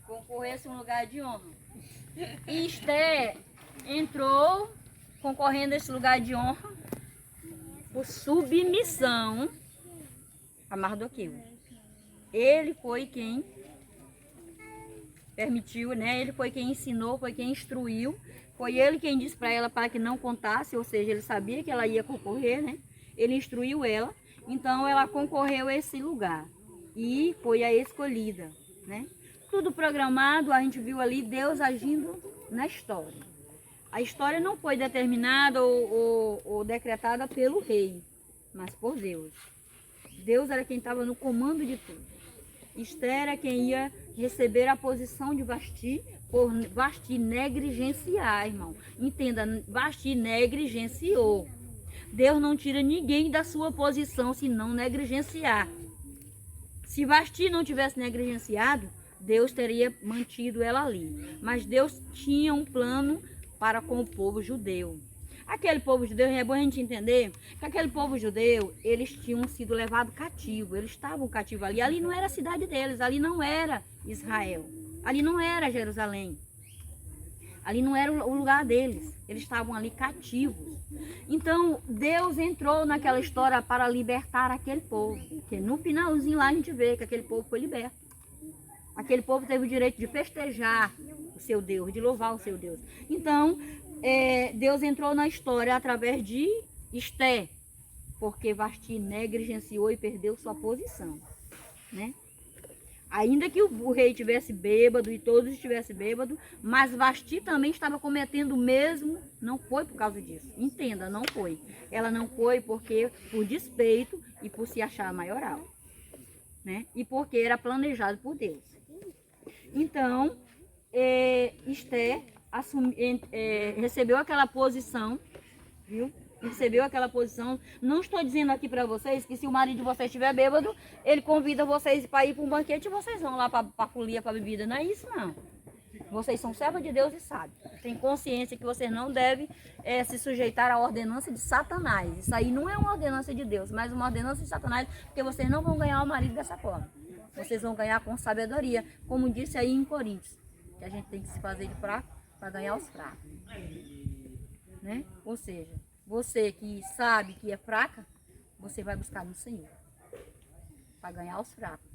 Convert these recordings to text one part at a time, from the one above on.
concorresse um lugar de honra. E Esther entrou concorrendo a esse lugar de honra por submissão a Mardoqueu. Ele foi quem permitiu, né? Ele foi quem ensinou, foi quem instruiu. Foi ele quem disse para ela para que não contasse, ou seja, ele sabia que ela ia concorrer, né? Ele instruiu ela, então ela concorreu a esse lugar e foi a escolhida, né? Tudo programado, a gente viu ali Deus agindo na história. A história não foi determinada ou decretada pelo rei, mas por Deus. Deus era quem estava no comando de tudo. Esther era quem ia receber a posição de Vasti, por Vasti negligenciar, irmão. Entenda, Vasti negligenciou. Deus não tira ninguém da sua posição se não negligenciar. Se Vasti não tivesse negligenciado, Deus teria mantido ela ali. Mas Deus tinha um plano para com o povo judeu. Aquele povo judeu, é bom a gente entender que aquele povo judeu, eles tinham sido levados cativos, eles estavam cativos ali. Ali não era a cidade deles, ali não era Israel, ali não era Jerusalém, ali não era o lugar deles, eles estavam ali cativos. Então Deus entrou naquela história para libertar aquele povo, porque no finalzinho lá a gente vê que aquele povo foi liberto. Aquele povo teve o direito de festejar o seu Deus, de louvar o seu Deus. Então, Deus entrou na história através de Esther, porque Vasti negligenciou e perdeu sua posição, né? Ainda que o rei estivesse bêbado e todos estivessem bêbados, mas Vasti também estava cometendo o mesmo, não foi por causa disso. Entenda, não foi. Ela não foi porque por despeito e por se achar maioral, né? E porque era planejado por Deus. Então, Esther recebeu aquela posição, viu? Recebeu aquela posição. Não estou dizendo aqui para vocês que se o marido de vocês estiver bêbado, ele convida vocês para ir para um banquete e vocês vão lá para a folia, para a bebida. Não é isso, não. Vocês são servos de Deus e sabem. Tem consciência que vocês não devem se sujeitar à ordenança de Satanás. Isso aí não é uma ordenança de Deus, mas uma ordenança de Satanás, porque vocês não vão ganhar o marido dessa forma. Vocês vão ganhar com sabedoria, como disse aí em Coríntios, que a gente tem que se fazer de fraco para ganhar os fracos, né? Ou seja, você que sabe que é fraca, você vai buscar no Senhor para ganhar os fracos.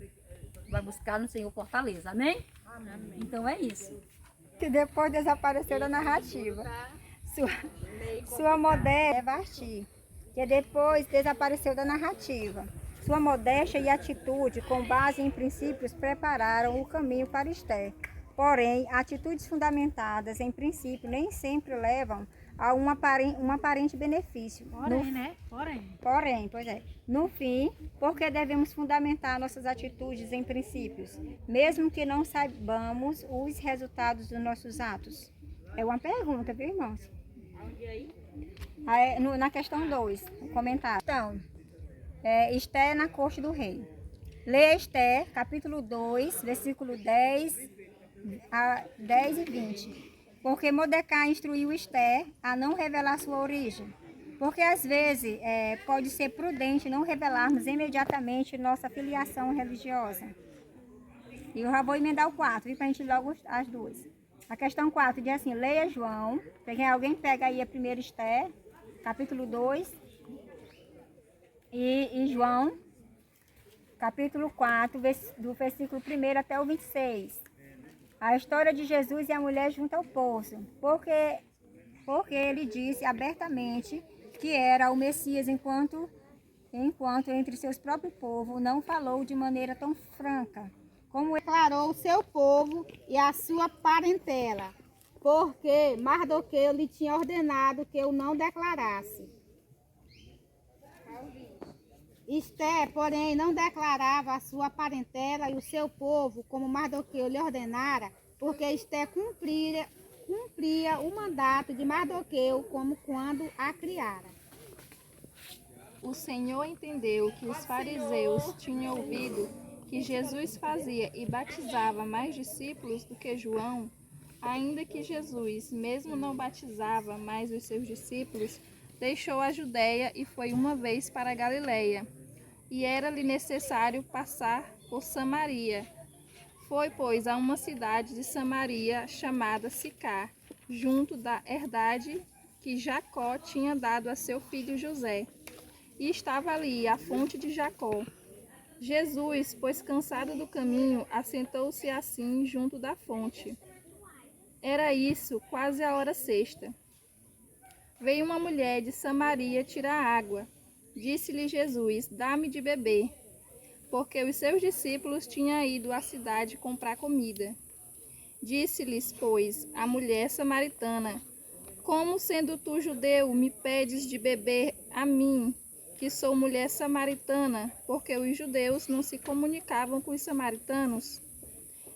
Vai buscar no Senhor fortaleza, amém? Amém. Então é isso. Que depois desapareceu da narrativa. Sua modéstia é Vasti, que depois desapareceu da narrativa. Sua modéstia e atitude, com base em princípios, prepararam o caminho para Esther. Porém, atitudes fundamentadas em princípio nem sempre levam a um aparente benefício. Porém, pois é. No fim, por que devemos fundamentar nossas atitudes em princípios, mesmo que não saibamos os resultados dos nossos atos? É uma pergunta, viu, irmãos? Na questão 2, o comentário. Então, Esther na corte do rei. Leia Esther, capítulo 2, versículo 10 e 20. Porque Mordecai instruiu Esther a não revelar sua origem. Porque às vezes pode ser prudente não revelarmos imediatamente nossa filiação religiosa. E eu já vou emendar o 4, para a gente ler logo as duas. A questão 4 diz assim: leia João. Alguém pega aí a primeira Esther, capítulo 2. E João, capítulo 4, do versículo 1 até o 26. A história de Jesus e a mulher junto ao poço. Porque ele disse abertamente que era o Messias, enquanto entre seus próprios povos não falou de maneira tão franca, como declarou o seu povo e a sua parentela, porque Mardoqueu lhe tinha ordenado que eu não declarasse. Esther, porém, não declarava a sua parentela e o seu povo como Mardoqueu lhe ordenara, porque Esther cumpria o mandato de Mardoqueu como quando a criara. O Senhor entendeu que os fariseus tinham ouvido que Jesus fazia e batizava mais discípulos do que João, ainda que Jesus, mesmo não batizava mais os seus discípulos, deixou a Judéia e foi uma vez para a Galileia. E era-lhe necessário passar por Samaria. Foi, pois, a uma cidade de Samaria chamada Sicar, junto da herdade que Jacó tinha dado a seu filho José. E estava ali a fonte de Jacó. Jesus, pois cansado do caminho, assentou-se assim junto da fonte. Era isso, quase a hora sexta. Veio uma mulher de Samaria tirar água. Disse-lhe Jesus: dá-me de beber, porque os seus discípulos tinham ido à cidade comprar comida. Disse-lhes, pois, a mulher samaritana: como sendo tu judeu, me pedes de beber a mim, que sou mulher samaritana, porque os judeus não se comunicavam com os samaritanos?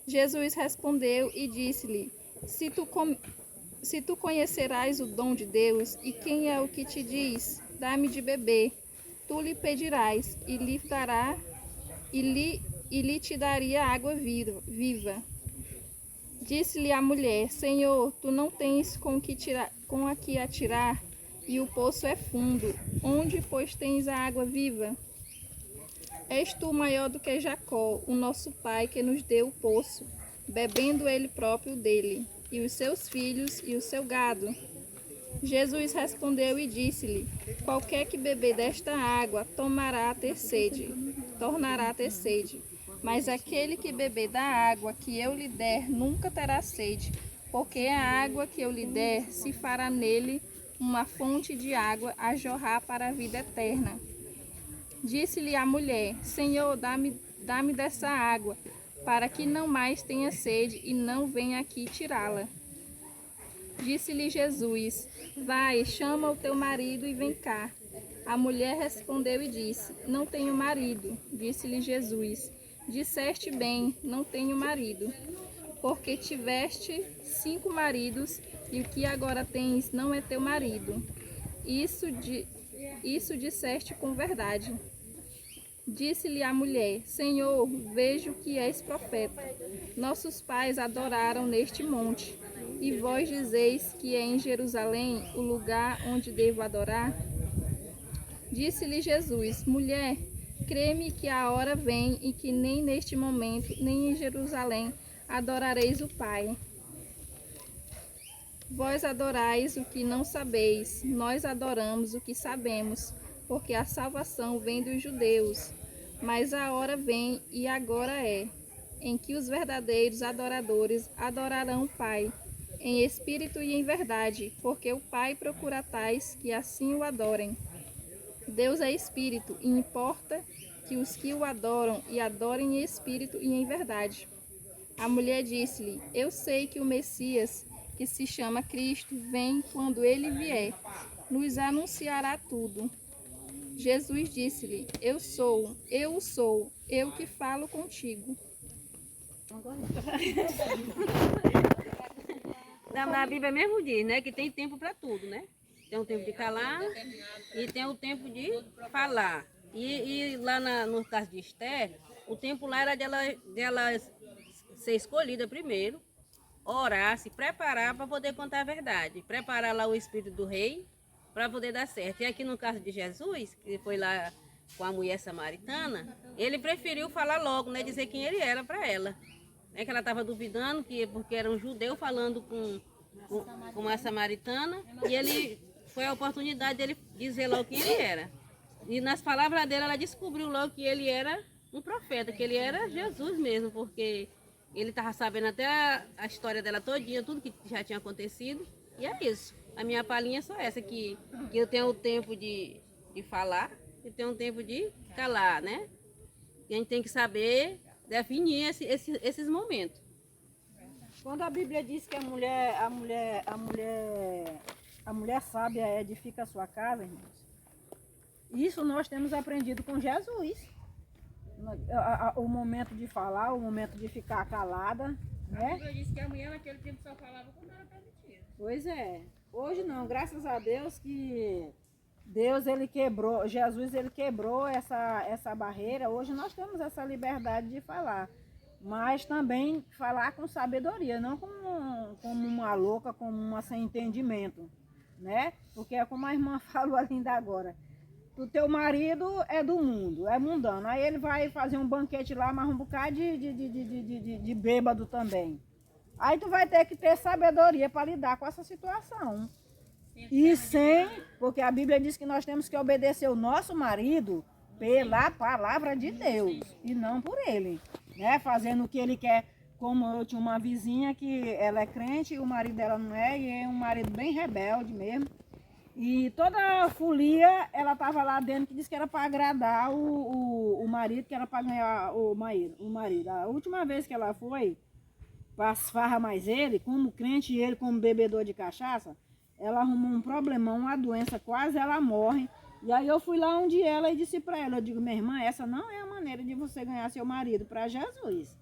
Jesus respondeu e disse-lhe: se tu conhecerás o dom de Deus, e quem é o que te diz, dá-me de beber, tu lhe pedirás, e lhe te daria água viva. Disse-lhe a mulher: Senhor, tu não tens com a que atirar, e o poço é fundo. Onde, pois, tens a água viva? És tu maior do que Jacó, o nosso pai, que nos deu o poço, bebendo ele próprio dele, e os seus filhos e o seu gado? Jesus respondeu e disse-lhe: qualquer que beber desta água tornará a ter sede. Mas aquele que beber da água que eu lhe der nunca terá sede, porque a água que eu lhe der se fará nele uma fonte de água a jorrar para a vida eterna. Disse-lhe a mulher: Senhor, dá-me dessa água, para que não mais tenha sede e não venha aqui tirá-la. Disse-lhe Jesus: vai, chama o teu marido e vem cá. A mulher respondeu e disse: não tenho marido. Disse-lhe Jesus: disseste bem, não tenho marido, porque tiveste 5 maridos, e o que agora tens não é teu marido. Isso disseste com verdade. Disse-lhe a mulher: Senhor, vejo que és profeta. Nossos pais adoraram neste monte, e vós dizeis que é em Jerusalém o lugar onde devo adorar? Disse-lhe Jesus: mulher, crê-me que a hora vem e que nem neste momento, nem em Jerusalém adorareis o Pai. Vós adorais o que não sabeis, nós adoramos o que sabemos, porque a salvação vem dos judeus. Mas a hora vem, e agora é, em que os verdadeiros adoradores adorarão o Pai, em espírito e em verdade, porque o Pai procura tais que assim o adorem. Deus é espírito, e importa que os que o adoram e adorem em espírito e em verdade. A mulher disse-lhe: eu sei que o Messias, que se chama Cristo, vem. Quando ele vier, nos anunciará tudo. Jesus disse-lhe: eu o sou, eu que falo contigo. Na Bíblia mesmo diz, né, que tem tempo para tudo, né? Tem um tempo de calar e tem o tempo de falar. E lá no caso de Esther, o tempo lá era dela ser escolhida primeiro, orar, se preparar para poder contar a verdade, preparar lá o espírito do rei para poder dar certo. E aqui no caso de Jesus, que foi lá com a mulher samaritana, ele preferiu falar logo, né, dizer quem ele era para ela. Que ela estava duvidando, porque era um judeu falando com uma samaritana, e ele foi a oportunidade dele dizer logo quem ele era. E nas palavras dele, ela descobriu logo que ele era um profeta, que ele era Jesus mesmo, porque ele estava sabendo até a história dela todinha, tudo que já tinha acontecido. E é isso. A minha palhinha é só essa, que eu tenho o tempo de falar e tenho o tempo de calar, né? E a gente tem que saber definir esses momentos. Quando a Bíblia diz que a mulher sábia edifica a sua casa, irmãos, isso nós temos aprendido com Jesus. O momento de falar, o momento de ficar calada, né? A Bíblia diz que a mulher naquele tempo só falava quando era permitida. Pois é. Hoje não, graças a Deus que ele quebrou, Jesus ele quebrou essa barreira. Hoje nós temos essa liberdade de falar, mas também falar com sabedoria, não como uma louca, como uma sem entendimento, né? Porque é como a irmã falou ainda agora, o teu marido é do mundo, é mundano. Aí ele vai fazer um banquete lá, mas um bocado de bêbado também. Aí tu vai ter que ter sabedoria para lidar com essa situação. E sem, porque a Bíblia diz que nós temos que obedecer o nosso marido pela palavra de Deus e não por ele, né? Fazendo o que ele quer. Como eu tinha uma vizinha que ela é crente e o marido dela não é, e é um marido bem rebelde mesmo. E toda a folia, ela estava lá dentro que disse que era para agradar o marido, que era para ganhar o marido. A última vez que ela foi, para as farras mais ele, como crente e ele como bebedor de cachaça, ela arrumou um problemão, uma doença, quase ela morre. E aí eu fui lá onde ela e disse para ela, eu digo, minha irmã, essa não é a maneira de você ganhar seu marido para Jesus.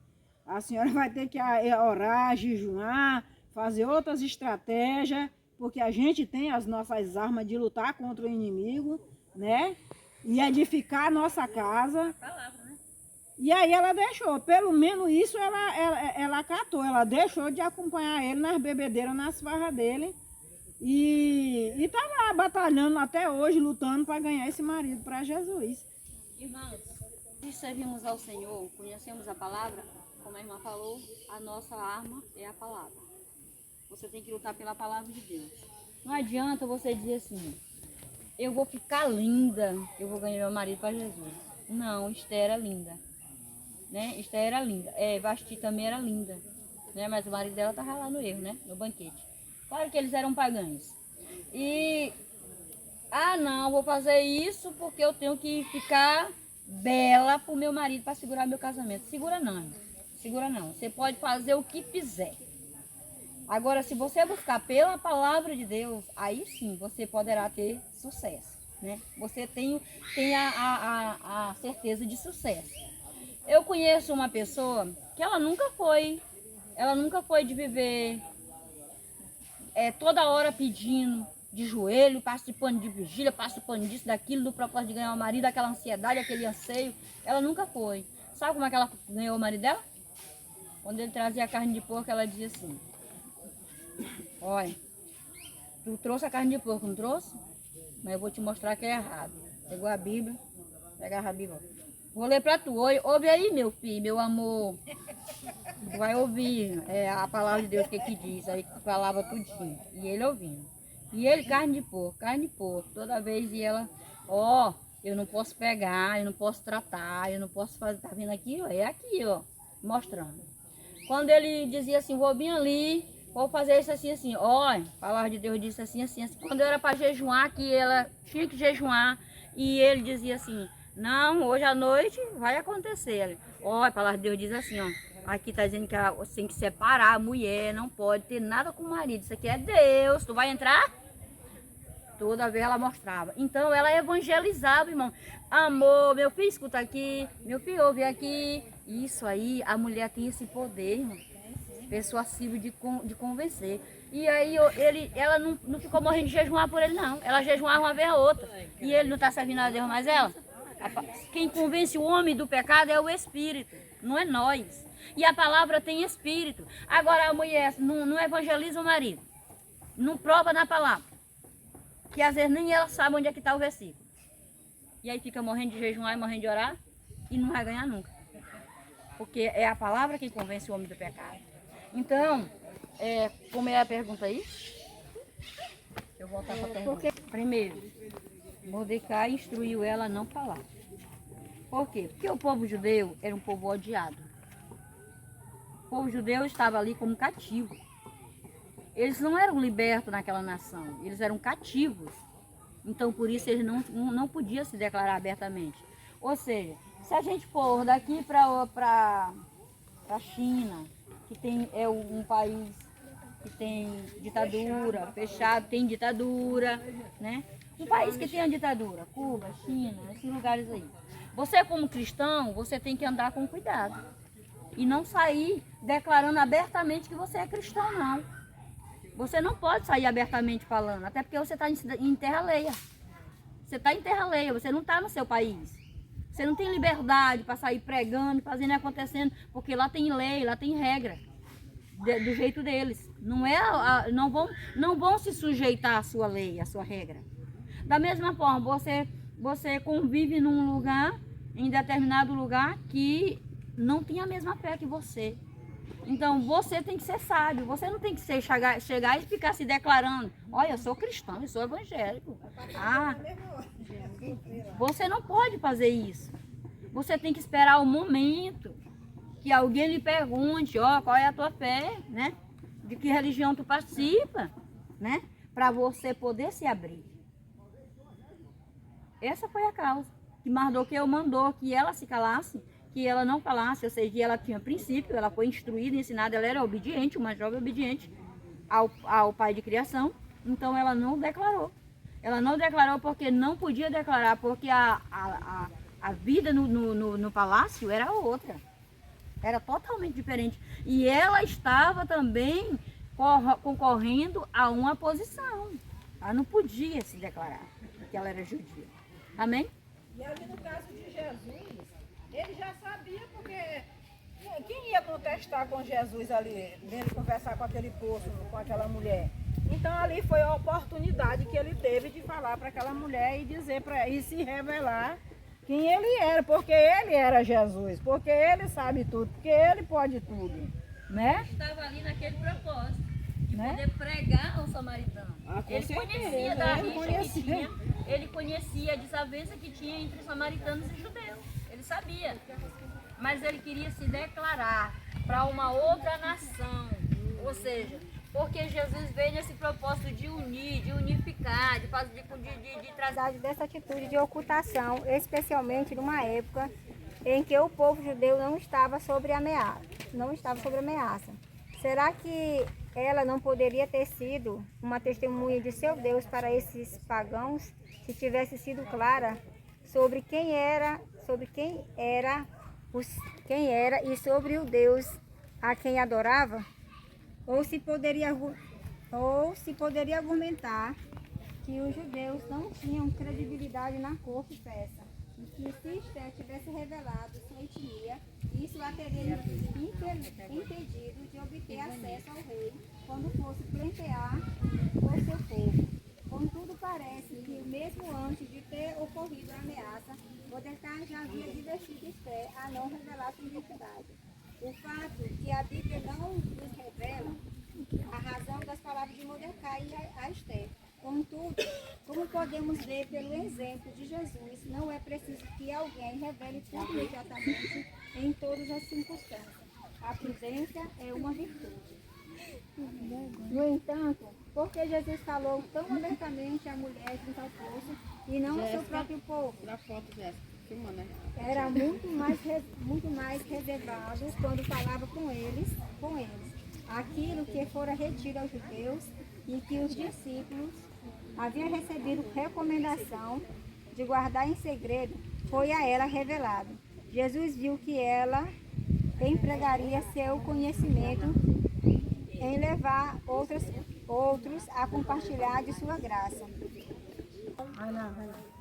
A senhora vai ter que orar, jejuar, fazer outras estratégias, porque a gente tem as nossas armas de lutar contra o inimigo, né? E edificar a nossa casa. E aí ela deixou, pelo menos isso ela acatou, ela deixou de acompanhar ele nas bebedeiras, nas farras dele. E tá lá batalhando até hoje, lutando para ganhar esse marido para Jesus. Irmãos, se servimos ao Senhor, conhecemos a palavra, como a irmã falou, a nossa arma é a palavra. Você tem que lutar pela palavra de Deus. Não adianta você dizer assim, eu vou ficar linda, eu vou ganhar meu marido para Jesus. Não, Esther era linda. Né? Esther era linda. Vasti também era linda. Né? Mas o marido dela estava lá no erro, né? No banquete. Claro que eles eram pagãos. E, não, vou fazer isso porque eu tenho que ficar bela para o meu marido para segurar meu casamento. Segura não. Segura não. Você pode fazer o que quiser. Agora, se você buscar pela palavra de Deus, aí sim você poderá ter sucesso, né? Você tem a certeza de sucesso. Eu conheço uma pessoa que ela nunca foi de viver toda hora pedindo de joelho, participando de vigília, participando disso, daquilo, do propósito de ganhar o marido, aquela ansiedade, aquele anseio. Ela nunca foi. Sabe como é que ela ganhou o marido dela? Quando ele trazia a carne de porco, ela dizia assim, olha, tu trouxe a carne de porco, não trouxe? Mas eu vou te mostrar que é errado. Pegou a Bíblia, pegava a Bíblia. Vou ler pra tu, ouve aí, meu filho, meu amor. Tu vai ouvir a palavra de Deus, o que diz, aí que falava tudinho. E ele ouvindo. E ele, carne de porco, toda vez. E ela, eu não posso pegar, eu não posso tratar, eu não posso fazer, tá vendo aqui, ó, é aqui, ó, mostrando. Quando ele dizia assim, vou vir ali, vou fazer isso assim, assim, a palavra de Deus disse assim, assim, assim. Quando era para jejuar, que ela tinha que jejuar, e ele dizia assim, não, hoje à noite vai acontecer. A palavra de Deus diz assim, aqui está dizendo que você tem que separar a mulher, não pode ter nada com o marido, isso aqui é Deus, tu vai entrar? Toda vez ela mostrava. Então ela evangelizava, irmão. Amor, meu filho escuta aqui, meu filho ouve aqui. Isso aí, a mulher tem esse poder, irmão. Persuasivo de convencer. E aí ela não ficou morrendo de jejuar por ele, não. Ela jejuava uma vez a outra. E ele não está servindo a Deus mais ela. Quem convence o homem do pecado é o Espírito, não é nós. E a palavra tem Espírito. Agora a mulher não evangeliza o marido. Não prova na palavra. Que às vezes nem ela sabe onde é que está o versículo. E aí fica morrendo de jejuar e morrendo de orar. E não vai ganhar nunca. Porque é a palavra que convence o homem do pecado. Então, como é a pergunta aí? Deixa eu voltar para a pergunta. Primeiro, Mordecai instruiu ela a não falar. Por quê? Porque o povo judeu era um povo odiado. O povo judeu estava ali como cativo. Eles não eram libertos naquela nação, eles eram cativos. Então, por isso, eles não podiam se declarar abertamente. Ou seja, se a gente for daqui para a China, que é um país que tem ditadura, fechado, tem ditadura, né? Um país que tem a ditadura, Cuba, China, esses lugares aí. Você como cristão, você tem que andar com cuidado. E não sair declarando abertamente que você é cristão, não. Você não pode sair abertamente falando, até porque você está em terra alheia. Você está em terra alheia, você não está no seu país. Você não tem liberdade para sair pregando, fazendo e acontecendo, porque lá tem lei, lá tem regra, do jeito deles. Não vão se sujeitar à sua lei, à sua regra. Da mesma forma, você você convive num lugar, em determinado lugar, que não tem a mesma fé que você. Então você tem que ser sábio, você não tem que chegar e ficar se declarando, olha, eu sou cristão, eu sou evangélico. Ah, você não pode fazer isso. Você tem que esperar o momento que alguém lhe pergunte, ó, qual é a tua fé, né? De que religião tu participa, né? Para você poder se abrir. Essa foi a causa que Mardoqueu mandou que ela se calasse, que ela não falasse, ou seja, ela tinha princípio, ela foi instruída, ensinada, ela era obediente, uma jovem obediente ao pai de criação, então ela não declarou. Ela não declarou porque não podia declarar, porque a vida no palácio era outra, era totalmente diferente. E ela estava também concorrendo a uma posição, ela não podia se declarar, porque ela era judia. Amém? E ali no caso de Jesus, ele já sabia, porque quem ia contestar com Jesus ali, dele conversar com aquele poço, com aquela mulher? Então ali foi a oportunidade que ele teve de falar para aquela mulher e dizer para e se revelar quem ele era, porque ele era Jesus, porque ele sabe tudo, porque ele pode tudo, né? Estava ali naquele propósito, de Né? poder pregar ao samaritano. Com Ele certeza, conhecia da ele rixa conhecia. que tinha, ele conhecia a desavença que tinha entre samaritanos e judeus. Ele sabia, mas ele queria se declarar para uma outra nação, ou seja, porque Jesus veio nesse propósito de unir, de unificar, de trazer Dessa atitude de ocultação, especialmente numa época em que o povo judeu não estava sobre ameaça. Será que ela não poderia ter sido uma testemunha de seu Deus para esses pagãos, se tivesse sido clara sobre quem era e sobre o Deus a quem adorava? Ou se poderia argumentar que os judeus não tinham credibilidade na corte persa, e que se Esther tivesse revelado sua etnia, isso a teria impedido de obter acesso ao rei quando fosse pleitear por seu povo. Contudo, parece que mesmo antes de ter ocorrido a ameaça, Mordecai já havia divertido Esther a não revelar sua identidade. O fato que a Bíblia não nos revela a razão das palavras de Mordecai a Esther. Contudo, como podemos ver pelo exemplo de Jesus, não é preciso que alguém revele tudo imediatamente em todas as circunstâncias. A prudência é uma virtude. No entanto, porque Jesus falou tão abertamente à mulher junto ao poço e não ao seu próprio povo? Era muito mais reservado quando falava com eles, aquilo que fora retido aos judeus e que os discípulos haviam recebido recomendação de guardar em segredo, foi a ela revelado. Jesus viu que ela empregaria seu conhecimento em levar outros a compartilhar de sua graça.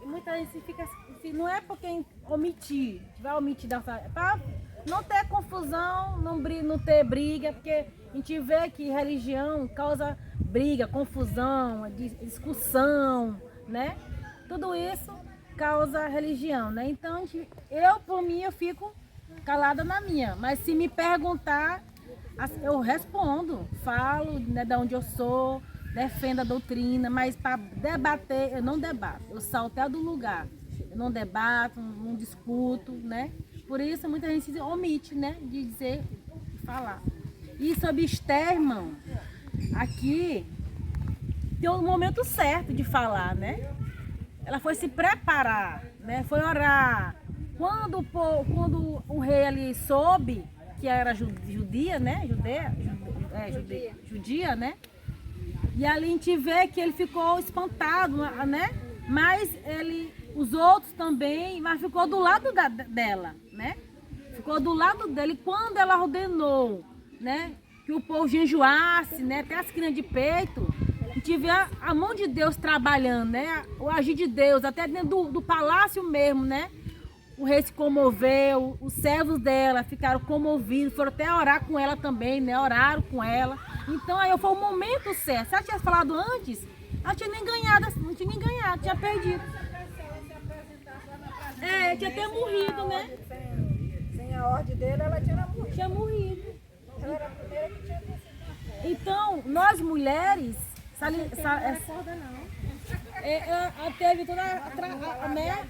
E muita gente fica assim, não é porque omitir, vai omitir para não ter confusão, não ter briga, porque a gente vê que religião causa briga, confusão, discussão, né? Tudo isso causa religião, né? Então, por mim, eu fico calada na minha, mas se me perguntar, eu respondo, falo, né, de onde eu sou, defendo a doutrina, mas para debater, eu não debato, eu saio até do lugar, eu não debato, não discuto, né? Por isso muita gente se omite, né, de dizer, de falar. E sobre Esther, irmão, aqui tem um momento certo de falar, né? Ela foi se preparar, né? Foi orar. Quando o rei ali soube que era judia, né? Judia, né? E ali a gente vê que ele ficou espantado, né? Mas os outros também, mas ficou do lado dela, né? Ficou do lado dele quando ela ordenou, né? Que o povo jejuasse, né? Até as crianças de peito. A gente vê a mão de Deus trabalhando, né? O agir de Deus, até dentro do palácio mesmo, né? O rei se comoveu, os servos dela ficaram comovidos, foram até orar com ela também, né? Oraram com ela. Então aí foi o momento certo. Se ela tivesse falado antes, ela tinha nem ganhado, não tinha nem ganhado, tinha perdido. tinha até morrido, né? Sem a ordem dele, ela tinha morrido. Tinha morrido. Ela era a primeira que tinha descido. Então, nós mulheres, teve toda né?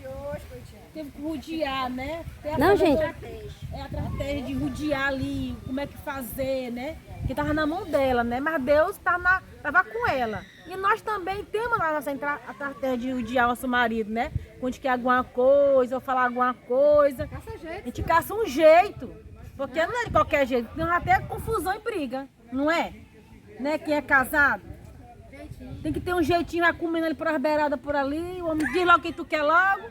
Teve que rodear, né? Não, gente. É a estratégia de rodear ali, como é que fazer, né? Que tava na mão dela, né? Mas Deus tava com ela. E nós também temos a nossa estratégia de rodear nosso marido, né? Quando a gente quer alguma coisa, ou falar alguma coisa, a gente caça um jeito. Porque não é de qualquer jeito, tem até confusão e briga, não é? Né? Quem é casado. Tem que ter um jeitinho, vai comendo ali por as beiradas por ali, o homem diz logo o que tu quer logo.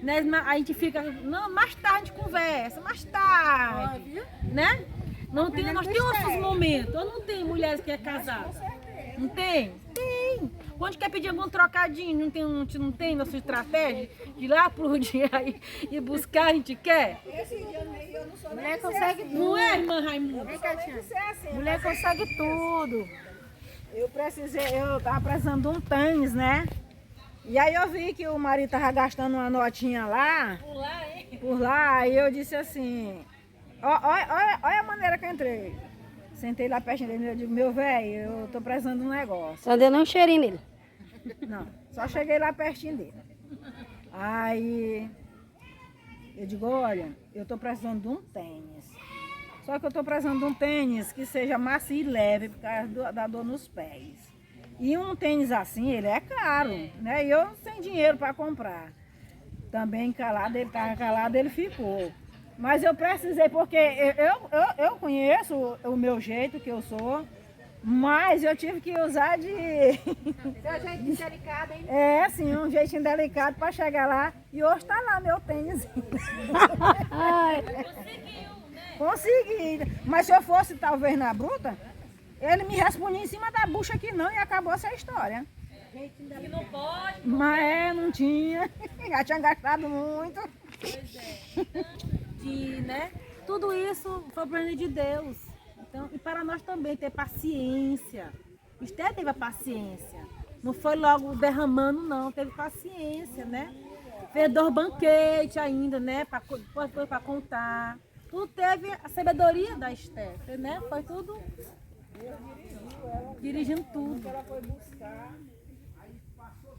Né? Aí a gente fica, não, mais tarde a gente conversa, mais tarde, né? Não tem, nós temos nossos momentos, não tem mulheres que é casada, não tem? Tem. Quando a gente quer pedir algum trocadinho, não tem nossa estratégia de ir lá pro dia e buscar, a gente quer? Mulher consegue tudo. Não é, irmã Raimunda? Mulher consegue tudo. Eu tava precisando de um tênis, né? E aí eu vi que o marido tava gastando uma notinha lá. Por lá, aí eu disse assim, olha a maneira que eu entrei. Sentei lá perto dele e digo, meu velho, eu tô precisando de um negócio. Só deu um cheirinho nele. Não, só cheguei lá pertinho dele. Aí eu digo, olha, eu tô precisando de um tênis. Só que eu tô precisando de um tênis que seja macio e leve por causa da dor nos pés. E um tênis assim, ele é caro, né? E eu sem dinheiro para comprar. Também calado, ele estava calado, ele ficou. Mas eu precisei, porque eu conheço o meu jeito, que eu sou, mas eu tive que usar de... Seu jeitinho delicado, hein? É, assim, um jeitinho delicado para chegar lá. E hoje está lá meu tênis. Consegui. Mas se eu fosse talvez na bruta, ele me respondia em cima da bucha que não e acabou essa história. Que não pode. Mas não tinha. Já tinha gastado muito. Né? Tudo isso foi plano de Deus. Então, e para nós também ter paciência. Esther teve a paciência. Não foi logo derramando, não. Teve paciência, né? Fez 2 banquetes ainda, né? Para contar. Tudo teve a sabedoria da Esther, né? Foi tudo dirigindo tudo. Ela foi buscar, aí passou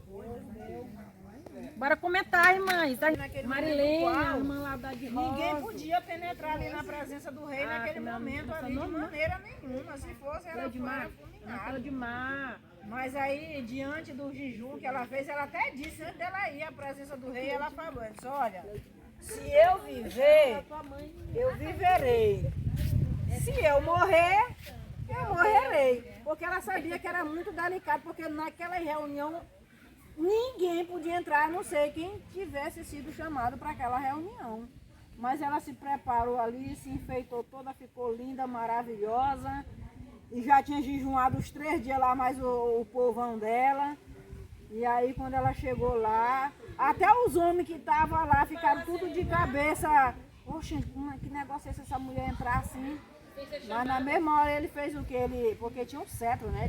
Bora comentar, irmãs. Marilene, a irmã lá da de Rosa. ninguém podia penetrar ali na presença do rei naquele momento ali, de maneira nenhuma. Se fosse, ela foi fulminada. de mar. Mas aí, diante do jejum que ela fez, ela até disse, antes dela ir à presença do rei, ela falou, ela disse, olha, se eu viver, eu viverei. Se eu morrer, eu morrerei. Porque ela sabia que era muito delicado, porque naquela reunião ninguém podia entrar, a não ser quem tivesse sido chamado para aquela reunião. Mas ela se preparou ali, se enfeitou toda, ficou linda, maravilhosa. E já tinha jejuado os 3 dias lá, mais o povão dela. E aí quando ela chegou lá, até os homens que estavam lá ficaram tudo de cabeça. Poxa, que negócio é esse, essa mulher entrar assim? Mas na mesma hora ele fez o que? Porque tinha um cetro, né?